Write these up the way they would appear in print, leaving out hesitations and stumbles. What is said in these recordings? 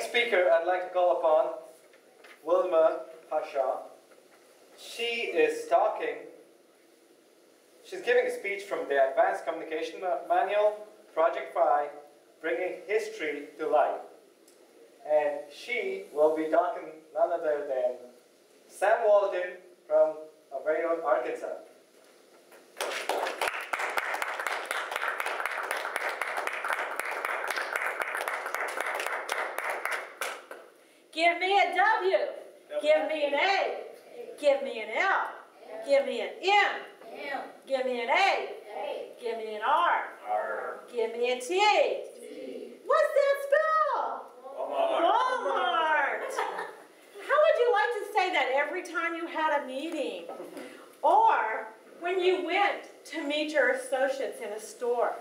next speaker I'd like to call upon Hushaw. She is talking. She's giving a speech from the Advanced Communication Manual, Project 5, Bringing History to Life. And she will be talking none other than Sam Walton from our very own Arkansas. Give me a W. Give me an A. Give me an L. Give me an M. Give me an A. Give me an R. Give me a T. What's that spell? Walmart. How would you like to say that every time you had a meeting? Or when you went to meet your associates in a store?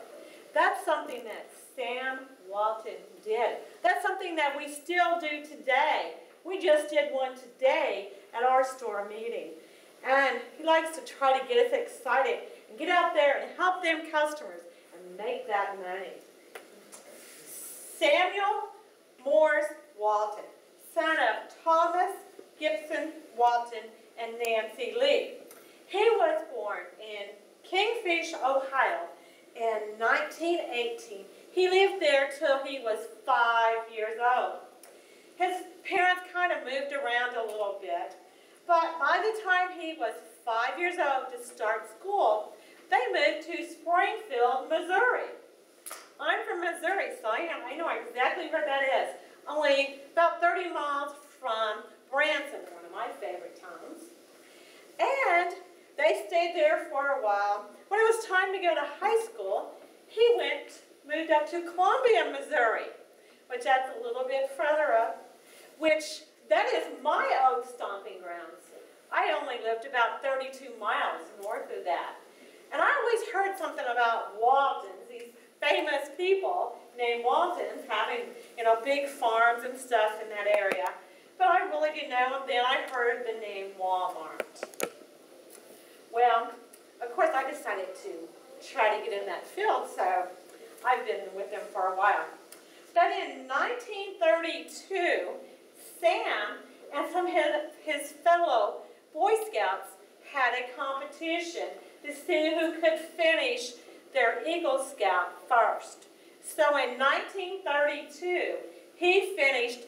That's something that Sam Walton did. That's something that we still do today. We just did one today at our store meeting. And he likes to try to get us excited and get out there and help them customers and make that money. Samuel Morse Walton, son of Thomas Gibson Walton and Nancy Lee. He was born in Kingfish, Ohio in 1918. He lived there till he was 5 years old. His parents kind of moved around a little bit, but by the time he was 5 years old to start school, they moved to Springfield, Missouri. I'm from Missouri, so I know exactly where that is. Only about 30 miles from Branson, one of my favorite towns. And they stayed there for a while. When it was time to go to high school, he moved up to Columbia, Missouri, which that's a little bit further up, which that is my old stomping grounds. I only lived about 32 miles north of that. And I always heard something about Waltons, these famous people named Waltons having, big farms and stuff in that area. But I really didn't know them then. I heard the name Walmart. Well, of course, I decided to try to get in that field, so I've been with them for a while. But in 1932, Sam and some of his fellow Boy Scouts had a competition to see who could finish their Eagle Scout first. So in 1932, he finished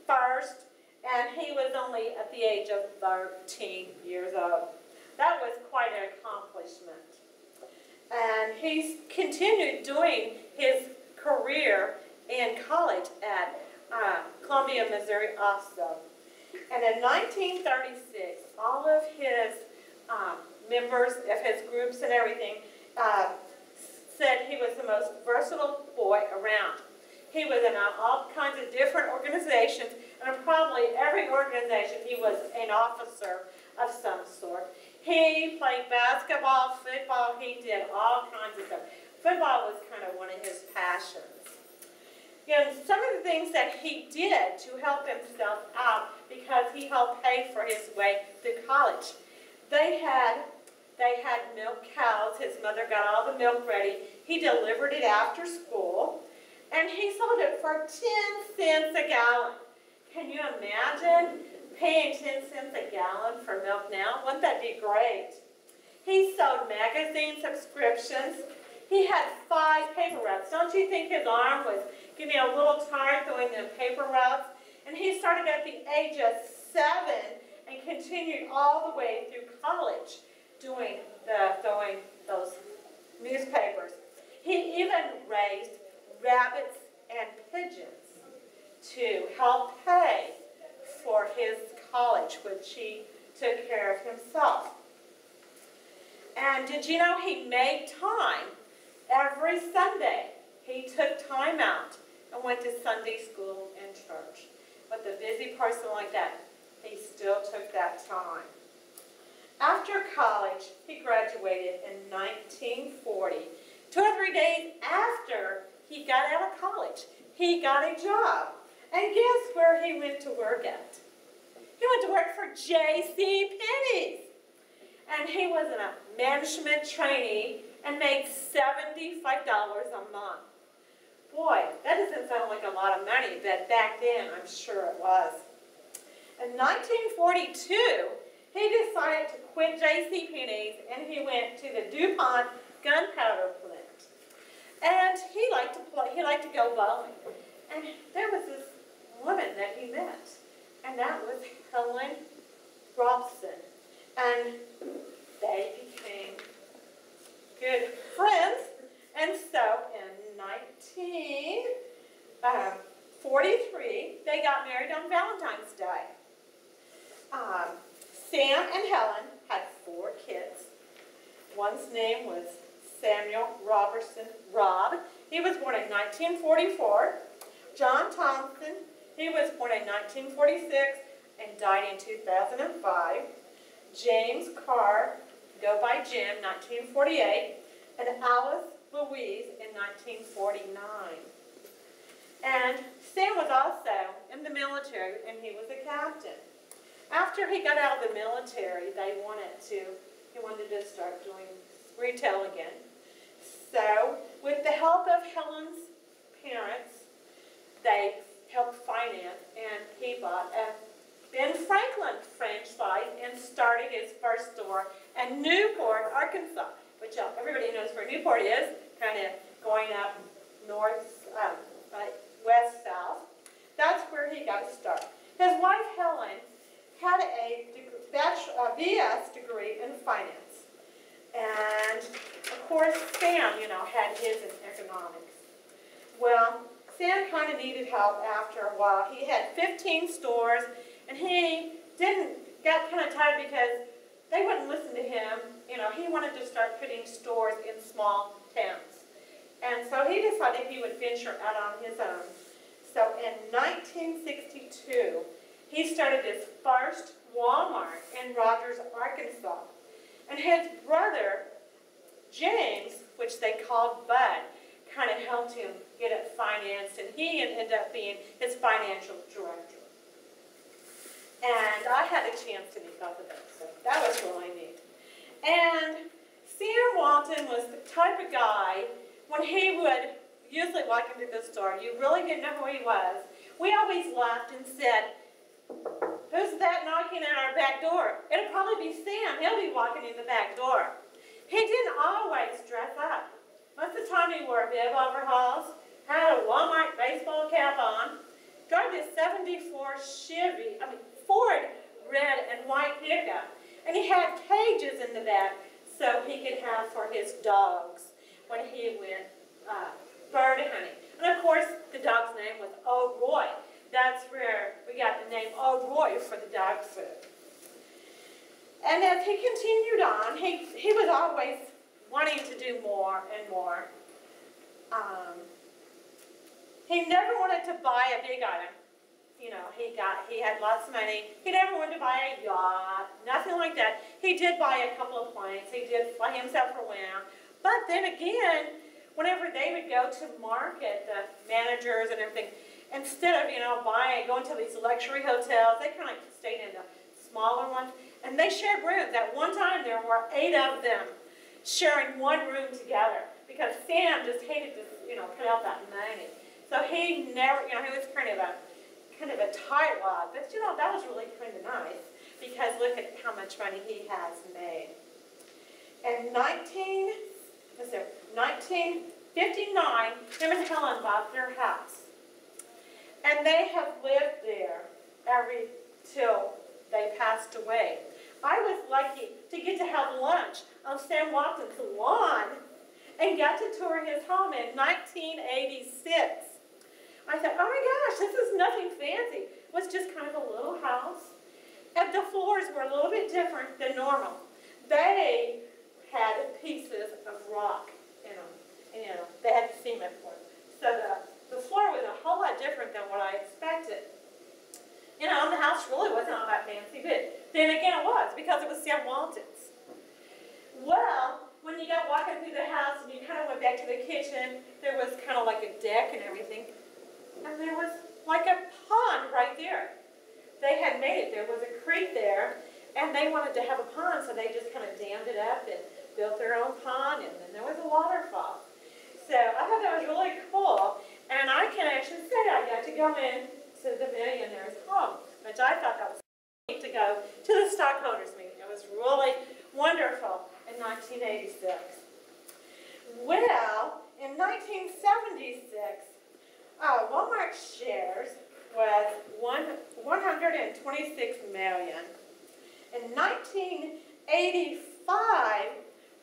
first, and he was only at the age of 13 years old. That was quite an accomplishment. And he continued doing his career in college at Columbia, Missouri also. And in 1936, all of his members of his groups and everything said he was the most versatile boy around. He was in all kinds of different organizations, and in probably every organization he was an officer of some sort. He played basketball, football, he did all kinds of stuff. Football was kind of one of his passions. Some of the things that he did to help himself out, because he helped pay for his way through college. They had milk cows. His mother got all the milk ready. He delivered it after school, and he sold it for 10 cents a gallon. Can you imagine paying 10 cents a gallon for milk now? Wouldn't that be great? He sold magazine subscriptions. He had 5 paper routes. Don't you think his arm was getting a little tired doing the paper routes? And he started at the age of 7 and continued all the way through college doing those newspapers. He even raised rabbits and pigeons to help pay for his college, which he took care of himself. And did you know he made time every Sunday? He took time out and went to Sunday school and church. With a busy person like that, he still took that time. After college, he graduated in 1940. 2 or 3 days after he got out of college, he got a job. And guess where he went to work at? He went to work for J.C. Penney's. And he was a management trainee and made $75 a month. Boy, that doesn't sound like a lot of money, but back then I'm sure it was. In 1942, he decided to quit JCPenney's and he went to the DuPont gunpowder plant. And he liked to go bowling. And there was this woman that he met, and that was Helen Robson. And they became good friends. And so in 1943, they got married on Valentine's Day. Sam and Helen had 4 kids. One's name was Samuel Robertson Robb. He was born in 1944. John Thompson, he was born in 1946 and died in 2005. James Carr, go by Jim, 1948. And Alice Louise in 1949. And Sam was also in the military, and he was a captain. After he got out of the military, he wanted to start doing retail again. So, with the help of Helen's parents, they helped finance, and he bought a Ben Franklin franchise and started his first store in Newport, Arkansas, which everybody knows where Newport is, kind of going up north, west, south. That's where he got his start. His wife, Helen, had a BS degree in finance. And, of course, Sam, had his in economics. Well, Sam kind of needed help after a while. He had 15 stores, and he got kind of tired because they wouldn't listen to him. He wanted to start putting stores in small towns. And so he decided he would venture out on his own. So in 1962, he started his first Walmart in Rogers, Arkansas. And his brother, James, which they called Bud, kind of helped him get it financed, and he ended up being his financial director. And I had a chance to meet both of them, so that was really neat. And Sam Walton was the type of guy, when he would usually walk into the store, you really didn't know who he was. We always laughed and said, "Who's that knocking at our back door?" It'll probably be Sam. He'll be walking in the back door. He didn't always dress up. Most of the time he wore bib overalls, had a Walmart baseball cap on, drove his '74 Ford red and white pickup, and he had cages in the back so he could have for his dogs when he went bird hunting. And of course, the dog's name was Old Roy. That's where we got the name Old Roy for the dog food. And as he continued on, he was always wanting to do more and more. He never wanted to buy a big item. He had lots of money. He never wanted to buy a yacht, nothing like that. He did buy a couple of planes. He did fly himself around. But then again, whenever they would go to market, the managers and everything, instead of, going to these luxury hotels, they kind of stayed in the smaller ones. And they shared rooms. At one time, there were 8 of them sharing one room together because Sam just hated to, put out that money. So he never, he was kind of a tightwad. But, that was really kind of nice because look at how much money he has made. In 1959, him and Helen bought their house. And they have lived there till they passed away. I was lucky to get to have lunch on Sam Walton's lawn and got to tour his home in 1986. I thought, oh my gosh, this is nothing fancy. It was just kind of a little house. And the floors were a little bit different than normal. They had pieces of rock in them. And, they had cement floors. So the floor was a whole lot different than what I expected. The house really wasn't all that fancy, but then again it was, because it was Sam Walton's. Well, when you got walking through the house and you kind of went back to the kitchen, there was kind of like a deck and everything. And there was like a pond right there. They had made it. There was a creek there, and they wanted to have a pond, so they just kind of dammed it up and built their own pond, and then there was a waterfall. So I thought that was really cool. And I can actually say I got to go in to the millionaire's home, which I thought that was neat to go to the stockholders meeting. It was really wonderful in 1986. Well, in 1976, Walmart shares was 126 million. In 1985,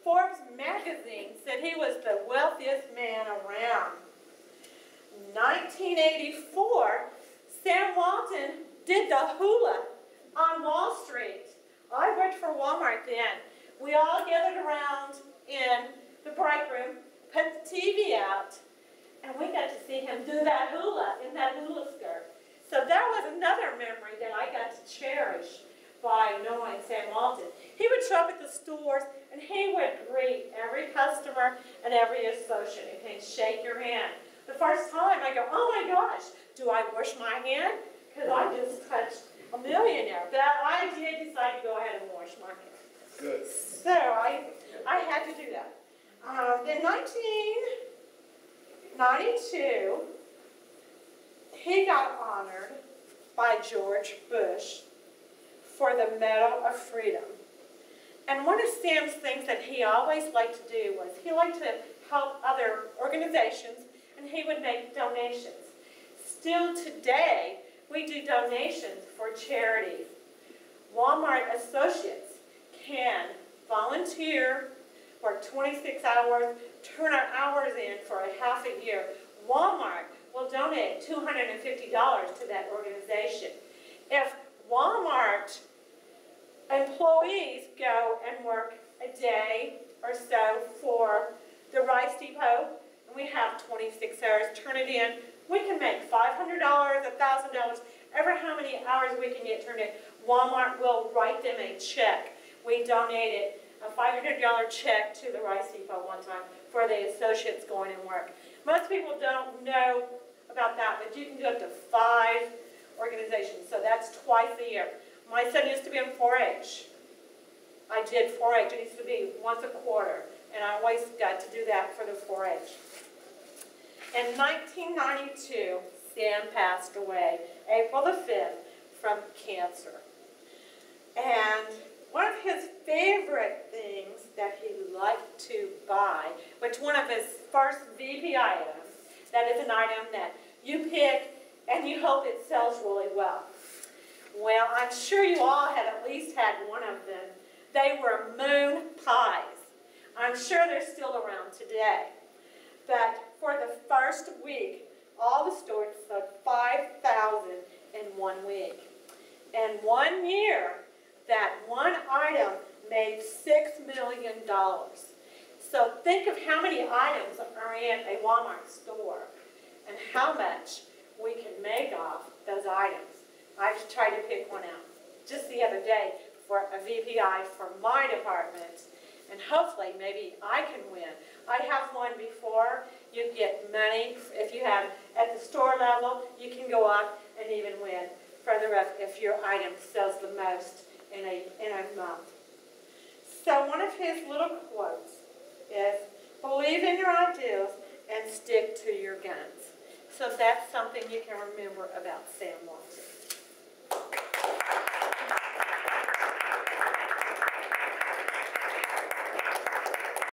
Forbes magazine said he was the wealthiest man around. 1984, Sam Walton did the hula on Wall Street. I worked for Walmart then. We all gathered around in the break room, put the TV out, and we got to see him do that hula in that hula skirt. So that was another memory that I got to cherish by knowing Sam Walton. He would show up at the stores and he would greet every customer and every associate and he'd shake your hand. The first time I go, oh my gosh, do I wash my hand? Because I just touched a millionaire. But I did decide to go ahead and wash my hand. Good. So I had to do that. In 1992, he got honored by George Bush for the Medal of Freedom. And one of Sam's things that he always liked to do was he liked to help other organizations and he would make donations. Still today, we do donations for charities. Walmart associates can volunteer, work 26 hours, turn our hours in for a half a year. Walmart will donate $250 to that organization. If Walmart employees go and work a day or so for the Rice Depot, and we have 26 hours, turn it in, we can make $500, $1,000, ever how many hours we can get turned in. Walmart will write them a check. We donated a $500 check to the Rice Depot one time for the associates going and work. Most people don't know about that, but you can do up to 5 organizations, so that's twice a year. My son used to be in 4-H. I did 4-H. It used to be once a quarter, and I always got to do that for the 4-H. In 1992, Sam passed away, April the 5th, from cancer. And one of his favorite things that he liked to buy, which one of his first VP items, that is an item that you pick and you hope it sells really well. Well, I'm sure you all had at least had one of them. They were moon pies. I'm sure they're still around today. But for the first week, all the stores sold 5,000 in 1 week. In 1 year, that one item made $6 million. So think of how many items are in a Walmart store and how much we can make off those items. I tried to pick one out just the other day for a VPI for my department, and hopefully maybe I can win. I have won before. You get money. If you have at the store level, you can go up and even win further up if your item sells the most in a month. So one of his little quotes is, believe in your ideals and stick to your guns. So that's something you can remember about Sam Walton.